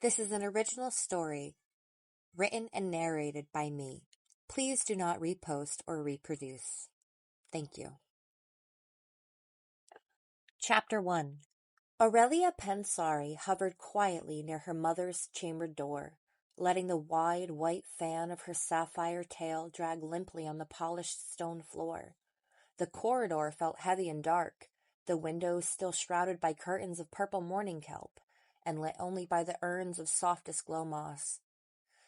This is an original story written and narrated by me. Please do not repost or reproduce. Thank you. Chapter 1. Aurelia Pensari hovered quietly near her mother's chamber door, letting the wide white fan of her sapphire tail drag limply on the polished stone floor. The corridor felt heavy and dark, the windows still shrouded by curtains of purple mourning kelp, and lit only by the urns of softest glow moss.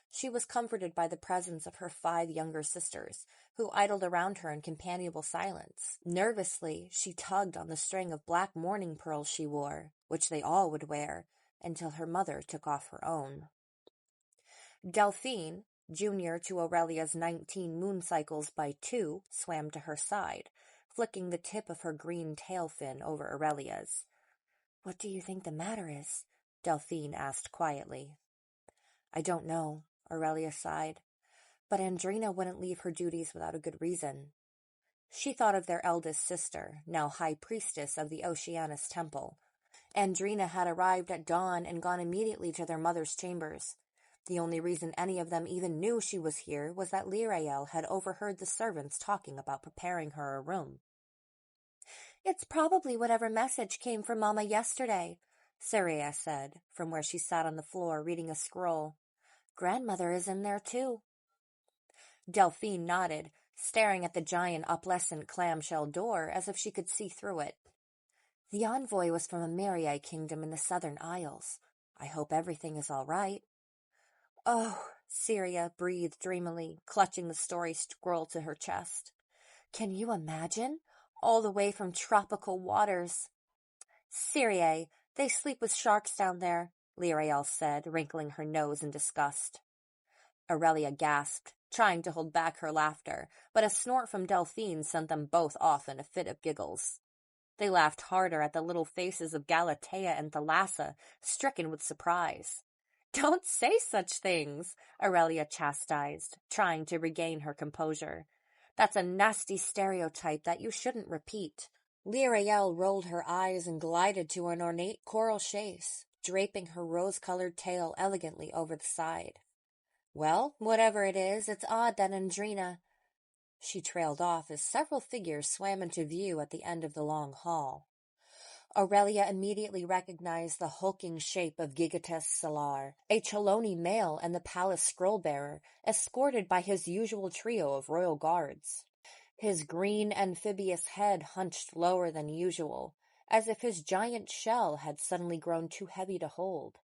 She was comforted by the presence of her 5 younger sisters, who idled around her in companionable silence. Nervously, she tugged on the string of black mourning pearls she wore, which they all would wear, until her mother took off her own. Delphine, junior to Aurelia's 19 moon cycles by 2, swam to her side, flicking the tip of her green tail fin over Aurelia's. "What do you think the matter is?" Delphine asked quietly. "I don't know," Aurelia sighed, but Andrina wouldn't leave her duties without a good reason. She thought of their eldest sister, now high priestess of the Oceanus Temple. Andrina had arrived at dawn and gone immediately to their mother's chambers. The only reason any of them even knew she was here was that Lirael had overheard the servants talking about preparing her a room. "It's probably whatever message came from Mama yesterday," Saria said, from where she sat on the floor reading a scroll. "Grandmother is in there too." Delphine nodded, staring at the giant opalescent clamshell door as if she could see through it. "The envoy was from a Mirai kingdom in the southern isles. I hope everything is all right." "Oh," Syria breathed dreamily, clutching the story scroll to her chest. "Can you imagine? All the way from tropical waters." "Syria, they sleep with sharks down there," Lirael said, wrinkling her nose in disgust. Aurelia gasped, trying to hold back her laughter, but a snort from Delphine sent them both off in a fit of giggles. They laughed harder at the little faces of Galatea and Thalassa, stricken with surprise. "Don't say such things," Aurelia chastised, trying to regain her composure. "That's a nasty stereotype that you shouldn't repeat." Lirael rolled her eyes and glided to an ornate coral chaise, draping her rose-colored tail elegantly over the side. "Well, whatever it is, it's odd that Andrina—" She trailed off as several figures swam into view at the end of the long hall. Aurelia immediately recognized the hulking shape of Gigates Salar, a Cheloni male and the palace scroll-bearer, escorted by his usual trio of royal guards. His green amphibious head hunched lower than usual, as if his giant shell had suddenly grown too heavy to hold.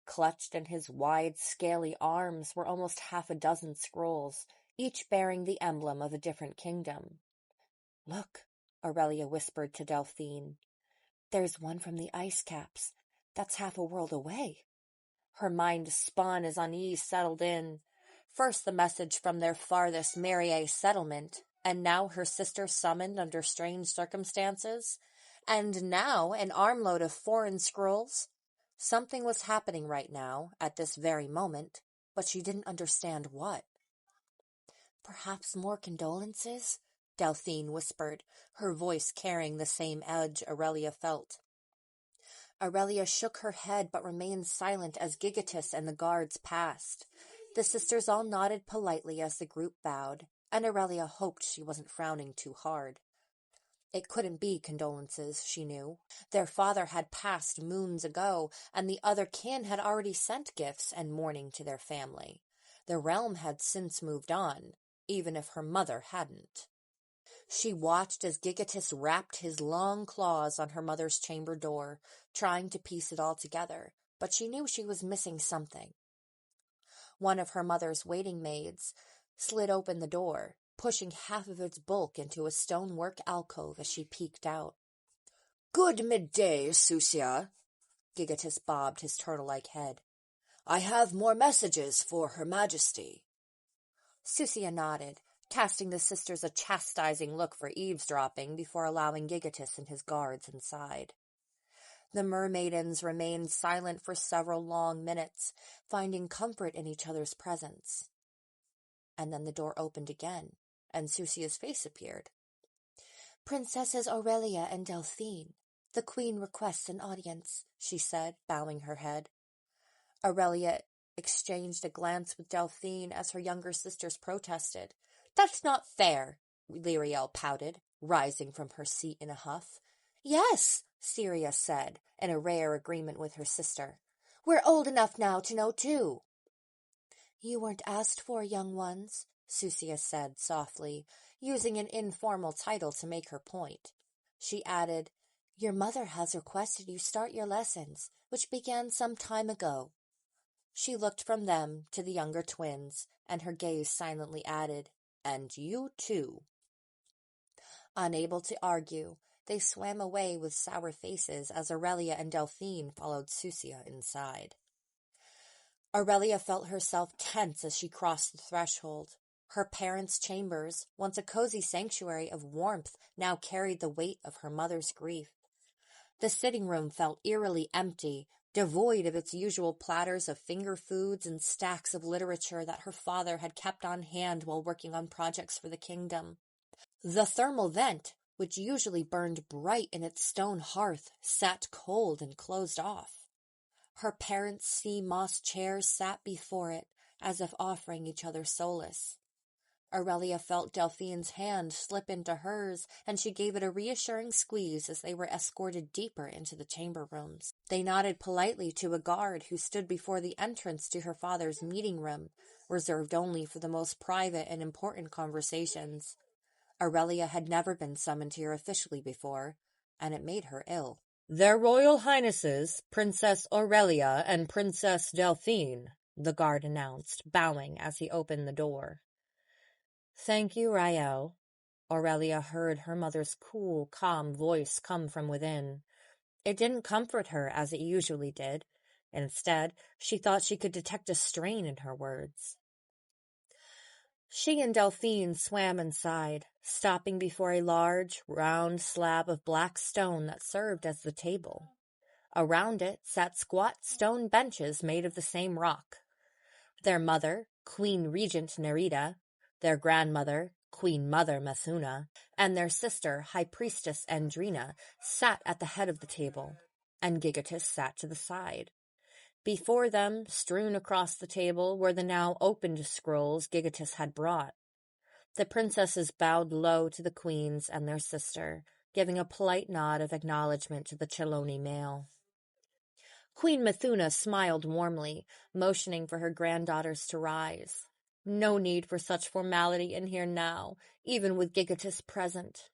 Clutched in his wide, scaly arms were almost 6 scrolls, each bearing the emblem of a different kingdom. "Look," Aurelia whispered to Delphine. "There's one from the ice caps. That's half a world away." Her mind spun as unease settled in. First the message from their farthest Mirai settlement, and now her sister summoned under strange circumstances, and now an armload of foreign scrolls. Something was happening right now, at this very moment, but she didn't understand what. "Perhaps more condolences?" Delphine whispered, her voice carrying the same edge Aurelia felt. Aurelia shook her head but remained silent as Gigates and the guards passed. The sisters all nodded politely as the group bowed, and Aurelia hoped she wasn't frowning too hard. It couldn't be condolences, she knew. Their father had passed moons ago, and the other kin had already sent gifts and mourning to their family. The realm had since moved on, even if her mother hadn't. She watched as Gigates wrapped his long claws on her mother's chamber door, trying to piece it all together, but she knew she was missing something. One of her mother's waiting maids slid open the door, pushing half of its bulk into a stonework alcove as she peeked out. "Good midday, Susia," Gigates bobbed his turtle-like head. "I have more messages for Her Majesty." Susia nodded, casting the sisters a chastising look for eavesdropping before allowing Gigates and his guards inside. The mermaidens remained silent for several long minutes, finding comfort in each other's presence. And then the door opened again, and Susia's face appeared. "Princesses Aurelia and Delphine, the queen requests an audience," she said, bowing her head. Aurelia exchanged a glance with Delphine as her younger sisters protested. "That's not fair," Lyriel pouted, rising from her seat in a huff. "Yes," Syria said, in a rare agreement with her sister. "We're old enough now to know too." "You weren't asked for, young ones," Susia said softly, using an informal title to make her point. She added, "Your mother has requested you start your lessons, which began some time ago." She looked from them to the younger twins, and her gaze silently added, "And you too." Unable to argue, they swam away with sour faces as Aurelia and Delphine followed Susia inside. Aurelia felt herself tense as she crossed the threshold. Her parents' chambers, once a cozy sanctuary of warmth, now carried the weight of her mother's grief. The sitting room felt eerily empty, devoid of its usual platters of finger foods and stacks of literature that her father had kept on hand while working on projects for the kingdom. The thermal vent, which usually burned bright in its stone hearth, sat cold and closed off. Her parents' sea moss chairs sat before it, as if offering each other solace. Aurelia felt Delphine's hand slip into hers, and she gave it a reassuring squeeze as they were escorted deeper into the chamber rooms. They nodded politely to a guard who stood before the entrance to her father's meeting room, reserved only for the most private and important conversations. Aurelia had never been summoned here officially before, and it made her ill. "Their Royal Highnesses, Princess Aurelia and Princess Delphine," the guard announced, bowing as he opened the door. "Thank you, Rael." Aurelia heard her mother's cool, calm voice come from within. It didn't comfort her as it usually did. Instead, she thought she could detect a strain in her words. She and Delphine swam inside, stopping before a large, round slab of black stone that served as the table. Around it sat squat stone benches made of the same rock. Their mother, Queen Regent Nerida, their grandmother, Queen Mother Methuna, and their sister, High Priestess Andrina, sat at the head of the table, and Gigatus sat to the side. Before them, strewn across the table, were the now opened scrolls Gigatus had brought. The princesses bowed low to the queens and their sister, giving a polite nod of acknowledgement to the Cheloni male. Queen Methuna smiled warmly, motioning for her granddaughters to rise. No need for such formality in here now, even with Gigatus present.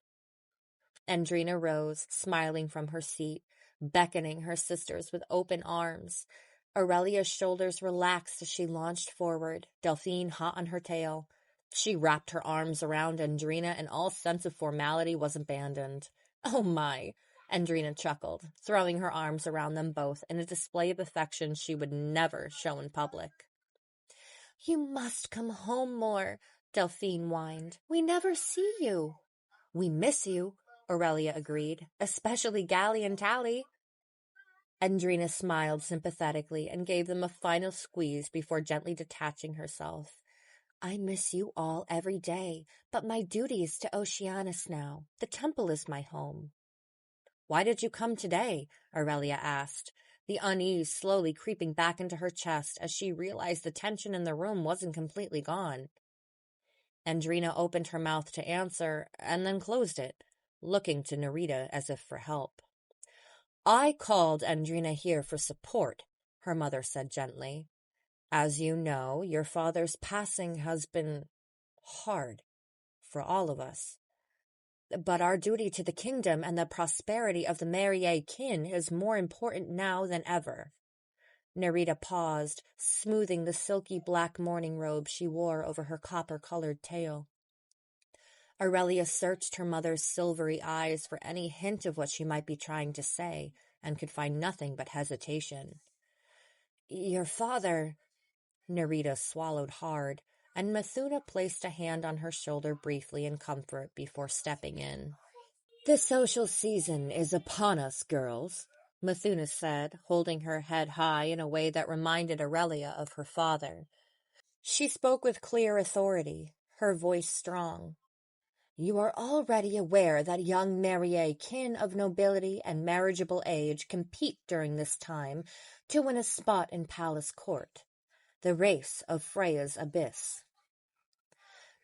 Andrina rose, smiling from her seat, beckoning her sisters with open arms. Aurelia's shoulders relaxed as she launched forward, Delphine hot on her tail. She wrapped her arms around Andrina, and all sense of formality was abandoned. "Oh my," Andrina chuckled, throwing her arms around them both in a display of affection she would never show in public. "You must come home more," Delphine whined. "We never see you." "We miss you," Aurelia agreed, "especially Galli and Tally." Andrina smiled sympathetically and gave them a final squeeze before gently detaching herself. "I miss you all every day, but my duty is to Oceanus now. The temple is my home." "Why did you come today?" Aurelia asked, the unease slowly creeping back into her chest as she realized the tension in the room wasn't completely gone. Andrina opened her mouth to answer, and then closed it, looking to Nerida as if for help. "I called Andrina here for support," her mother said gently. "As you know, your father's passing has been hard for all of us. But our duty to the kingdom and the prosperity of the Merier kin is more important now than ever." Nerida paused, smoothing the silky black mourning robe she wore over her copper-colored tail. Aurelia searched her mother's silvery eyes for any hint of what she might be trying to say, and could find nothing but hesitation. "Your father—" Nerida swallowed hard, and Methuna placed a hand on her shoulder briefly in comfort before stepping in. "The social season is upon us, girls," Methuna said, holding her head high in a way that reminded Aurelia of her father. She spoke with clear authority, her voice strong. You are already aware that young Marier, kin of nobility and marriageable age, compete during this time to win a spot in palace court, the race of Freya's abyss.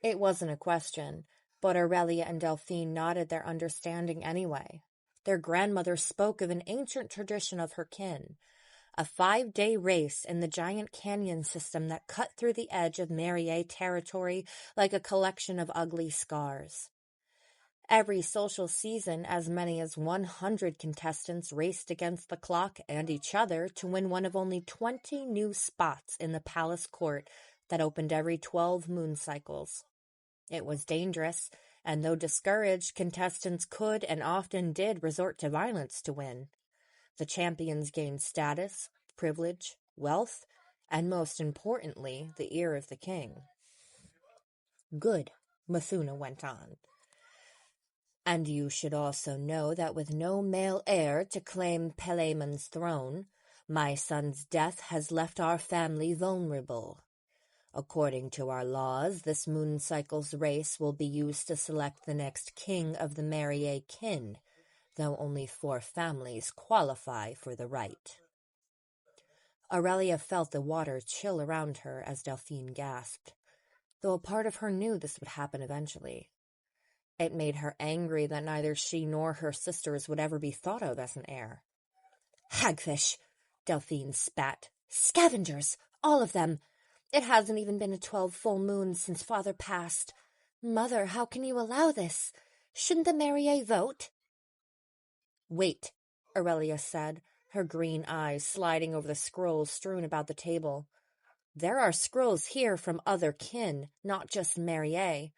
It wasn't a question, but Aurelia and Delphine nodded their understanding anyway. Their grandmother spoke of an ancient tradition of her kin, a 5-day race in the giant canyon system that cut through the edge of Marier territory like a collection of ugly scars. Every social season, as many as 100 contestants raced against the clock and each other to win one of only 20 new spots in the palace court that opened every 12 moon cycles. It was dangerous, and though discouraged, contestants could and often did resort to violence to win. The champions gained status, privilege, wealth, and most importantly, the ear of the king. Good, Mithuna went on. And you should also know that with no male heir to claim Palaemon's throne, my son's death has left our family vulnerable. According to our laws, this moon cycle's race will be used to select the next king of the Marier kin, though only 4 families qualify for the right. Aurelia felt the water chill around her as Delphine gasped, though a part of her knew this would happen eventually. It made her angry that neither she nor her sisters would ever be thought of as an heir. Hagfish, Delphine spat. Scavengers, all of them. It hasn't even been 12 full moons since father passed. Mother, how can you allow this? Shouldn't the Marier vote? Wait, Aurelia said, her green eyes sliding over the scrolls strewn about the table. There are scrolls here from other kin, not just Marier.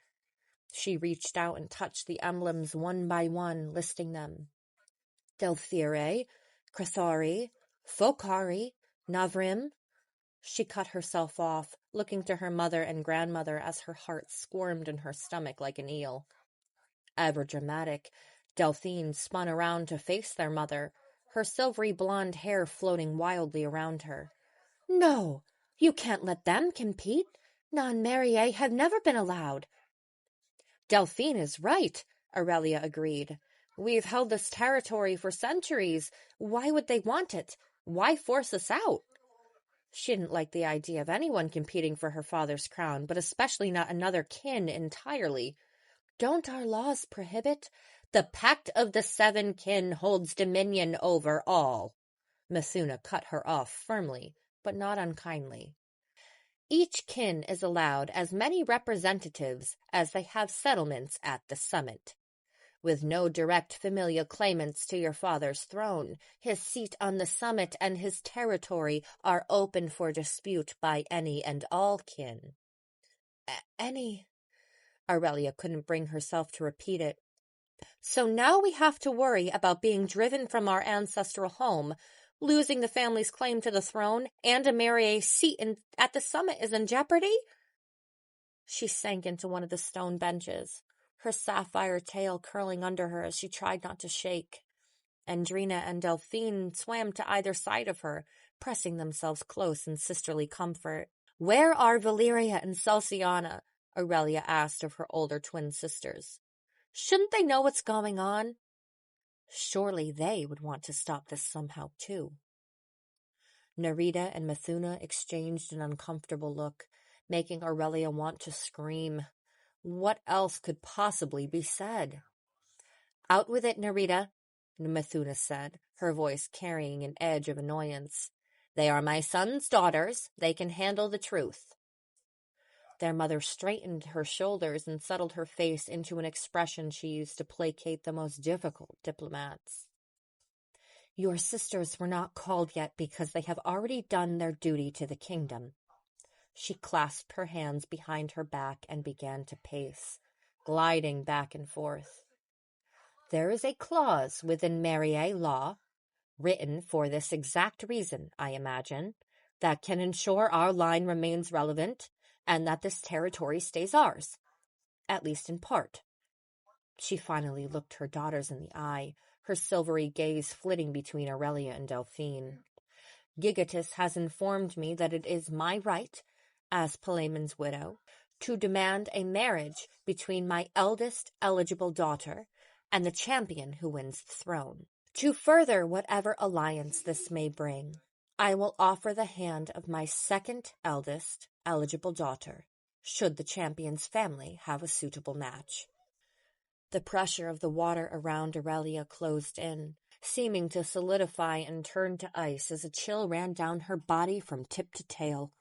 She reached out and touched the emblems one by one, listing them. Delphire, Crathari, Fokari, Navrim. She cut herself off, looking to her mother and grandmother as her heart squirmed in her stomach like an eel. Ever dramatic, Delphine spun around to face their mother, her silvery blonde hair floating wildly around her. No, you can't let them compete. Non-Marier have never been allowed. Delphine is right, Aurelia agreed. We've held this territory for centuries. Why would they want it? Why force us out? She didn't like the idea of anyone competing for her father's crown, but especially not another kin entirely. Don't our laws prohibit? The Pact of the 7 Kin holds dominion over all. Mithuna cut her off firmly, but not unkindly. Each kin is allowed as many representatives as they have settlements at the summit. With no direct familial claimants to your father's throne, his seat on the summit and his territory are open for dispute by any and all kin. Any... Aurelia couldn't bring herself to repeat it. So now we have to worry about being driven from our ancestral home, losing the family's claim to the throne, and a Marier seat at the summit is in jeopardy? She sank into one of the stone benches, her sapphire tail curling under her as she tried not to shake. Andrina and Delphine swam to either side of her, pressing themselves close in sisterly comfort. Where are Valeria and Celsiana? Aurelia asked of her older twin sisters. Shouldn't they know what's going on? Surely they would want to stop this somehow, too. Nerida and Mithuna exchanged an uncomfortable look, making Aurelia want to scream. What else could possibly be said? Out with it, Nerida, Mithuna said, her voice carrying an edge of annoyance. They are my son's daughters. They can handle the truth. Their mother straightened her shoulders and settled her face into an expression she used to placate the most difficult diplomats. Your sisters were not called yet because they have already done their duty to the kingdom. She clasped her hands behind her back and began to pace, gliding back and forth. There is a clause within Marier law, written for this exact reason, I imagine, that can ensure our line remains relevant and that this territory stays ours, at least in part. She finally looked her daughters in the eye, her silvery gaze flitting between Aurelia and Delphine. Gigatis has informed me that it is my right, as Palaemon's widow, to demand a marriage between my eldest eligible daughter and the champion who wins the throne. To further whatever alliance this may bring, I will offer the hand of my second eldest eligible daughter, should the champion's family have a suitable match. The pressure of the water around Aurelia closed in, seeming to solidify and turn to ice as a chill ran down her body from tip to tail.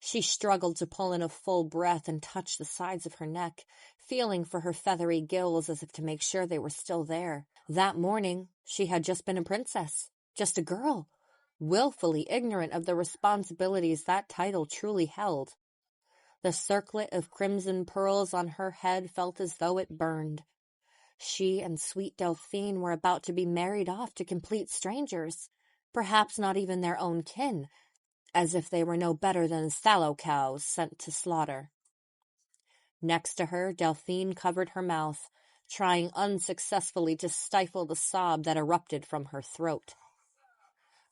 She struggled to pull in a full breath and touch the sides of her neck, feeling for her feathery gills as if to make sure they were still there. That morning, she had just been a princess, just a girl, willfully ignorant of the responsibilities that title truly held. The circlet of crimson pearls on her head felt as though it burned. She and sweet Delphine were about to be married off to complete strangers, perhaps not even their own kin, as if they were no better than fallow cows sent to slaughter. Next to her, Delphine covered her mouth, trying unsuccessfully to stifle the sob that erupted from her throat.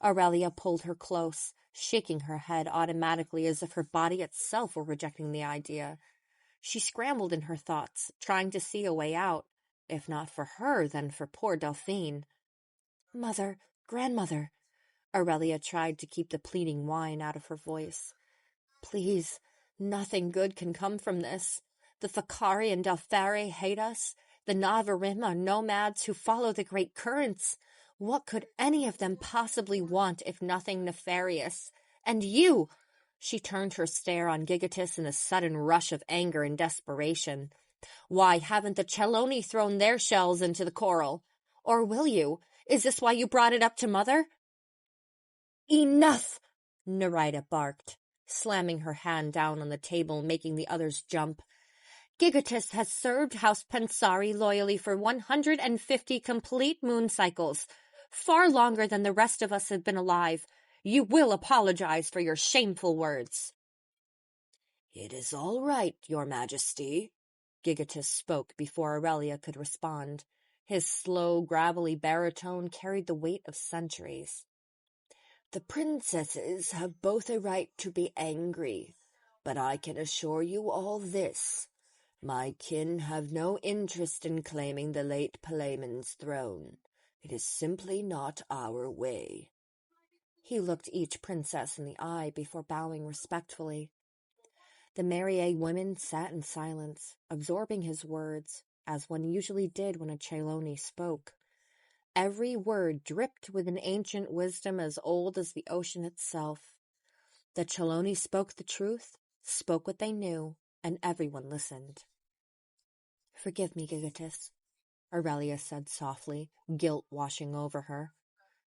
Aurelia pulled her close, shaking her head automatically as if her body itself were rejecting the idea. She scrambled in her thoughts, trying to see a way out, if not for her, then for poor Delphine. "Mother, grandmother," Aurelia tried to keep the pleading whine out of her voice. "Please, nothing good can come from this. The Fakari and Delphare hate us. The Navarim are nomads who follow the great currents. What could any of them possibly want if nothing nefarious? And you!" She turned her stare on Gigatus in a sudden rush of anger and desperation. "Why haven't the Cheloni thrown their shells into the coral? Or will you? Is this why you brought it up to Mother?" "Enough!" Nerida barked, slamming her hand down on the table, making the others jump. "Gigatus has served House Pensari loyally for 150 complete moon cycles, far longer than the rest of us have been alive. You will apologize for your shameful words." "It is all right, Your Majesty," Gigatus spoke before Aurelia could respond. His slow, gravelly baritone carried the weight of centuries. "The princesses have both a right to be angry, but I can assure you all this. My kin have no interest in claiming the late Palaemon's throne. It is simply not our way." He looked each princess in the eye before bowing respectfully. The Marier women sat in silence, absorbing his words, as one usually did when a Cheloni spoke. Every word dripped with an ancient wisdom as old as the ocean itself. The Cheloni spoke the truth, spoke what they knew, and everyone listened. "Forgive me, Gigatus," Aurelia said softly, guilt washing over her.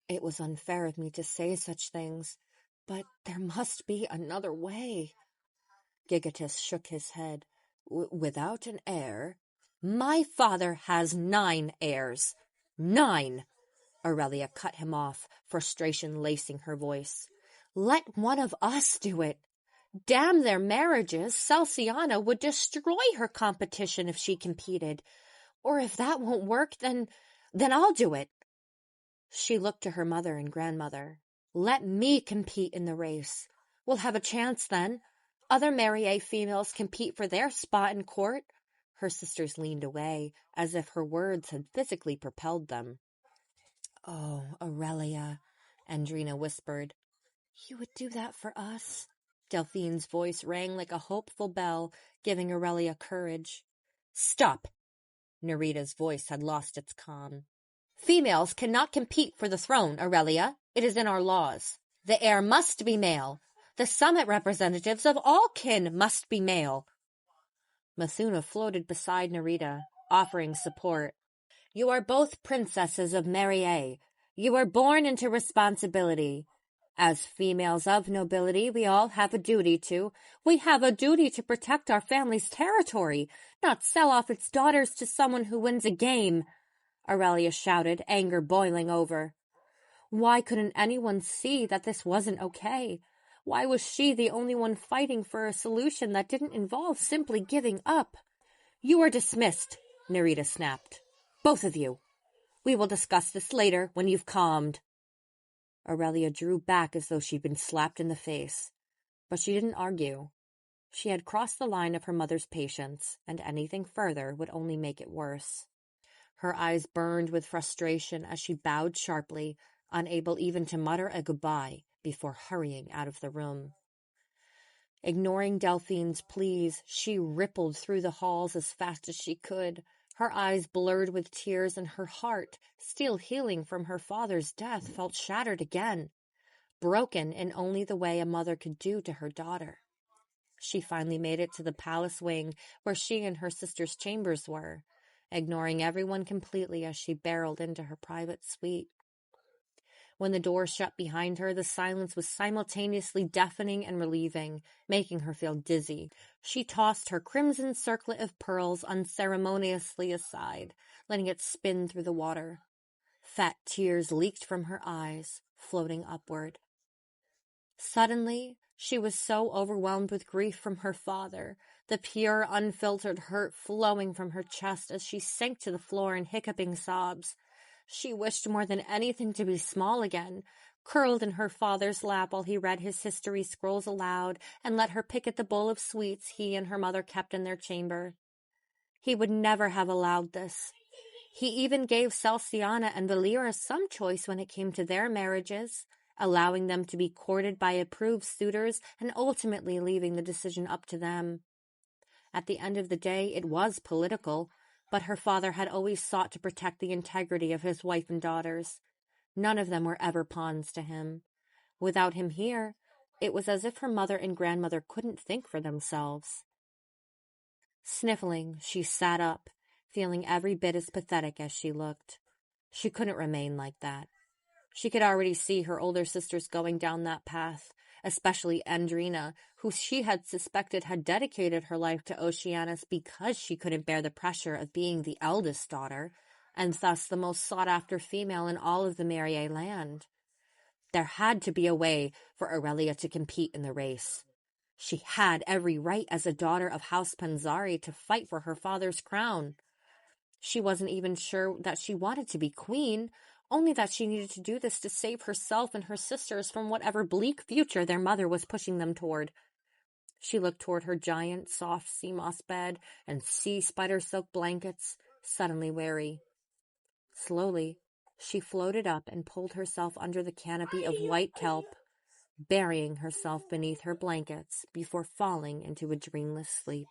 "It was unfair of me to say such things, but there must be another way." Gigatus shook his head. "Without an heir?" "My father has 9 heirs. 9! Aurelia cut him off, frustration lacing her voice. "Let one of us do it. Damn their marriages, Celsiana would destroy her competition if she competed. Or if that won't work, then I'll do it." She looked to her mother and grandmother. "Let me compete in the race. We'll have a chance then. Other Marier females compete for their spot in court." Her sisters leaned away, as if her words had physically propelled them. "Oh, Aurelia," Andrina whispered. "You would do that for us?" Delphine's voice rang like a hopeful bell, giving Aurelia courage. "Stop!" Nerida's voice had lost its calm. "Females cannot compete for the throne, Aurelia. It is in our laws. The heir must be male. The summit representatives of all kin must be male." Mathuna floated beside Nerida, offering support. "You are both princesses of Marier. You are born into responsibility. As females of nobility, we all have a duty to. We have a duty to protect our family's territory, not sell off its daughters to someone who wins a game," Aurelia shouted, anger boiling over. Why couldn't anyone see that this wasn't okay? Why was she the only one fighting for a solution that didn't involve simply giving up? "You are dismissed," Nerida snapped. "Both of you. We will discuss this later when you've calmed." Aurelia drew back as though she'd been slapped in the face. But she didn't argue. She had crossed the line of her mother's patience, and anything further would only make it worse. Her eyes burned with frustration as she bowed sharply, unable even to mutter a goodbye before hurrying out of the room. Ignoring Delphine's pleas, she rippled through the halls as fast as she could, her eyes blurred with tears, and her heart, still healing from her father's death, felt shattered again, broken in only the way a mother could do to her daughter. She finally made it to the palace wing where she and her sister's chambers were, ignoring everyone completely as she barreled into her private suite. When the door shut behind her, the silence was simultaneously deafening and relieving, making her feel dizzy. She tossed her crimson circlet of pearls unceremoniously aside, letting it spin through the water. Fat tears leaked from her eyes, floating upward. Suddenly, she was so overwhelmed with grief from her father, the pure, unfiltered hurt flowing from her chest as she sank to the floor in hiccuping sobs. She wished more than anything to be small again, curled in her father's lap while he read his history scrolls aloud and let her pick at the bowl of sweets he and her mother kept in their chamber. He would never have allowed this. He even gave Celsiana and Valera some choice when it came to their marriages, allowing them to be courted by approved suitors and ultimately leaving the decision up to them. At the end of the day, it was political, but her father had always sought to protect the integrity of his wife and daughters. None of them were ever pawns to him. Without him here, it was as if her mother and grandmother couldn't think for themselves. Sniffling, she sat up, feeling every bit as pathetic as she looked. She couldn't remain like that. She could already see her older sisters going down that path, especially Andrina, who she had suspected had dedicated her life to Oceanus because she couldn't bear the pressure of being the eldest daughter, and thus the most sought-after female in all of the Merier land. There had to be a way for Aurelia to compete in the race. She had every right as a daughter of House Panzari to fight for her father's crown. She wasn't even sure that she wanted to be queen, only that she needed to do this to save herself and her sisters from whatever bleak future their mother was pushing them toward. She looked toward her giant, soft sea moss bed and sea spider silk blankets, suddenly wary. Slowly, she floated up and pulled herself under the canopy of white kelp, burying herself beneath her blankets before falling into a dreamless sleep.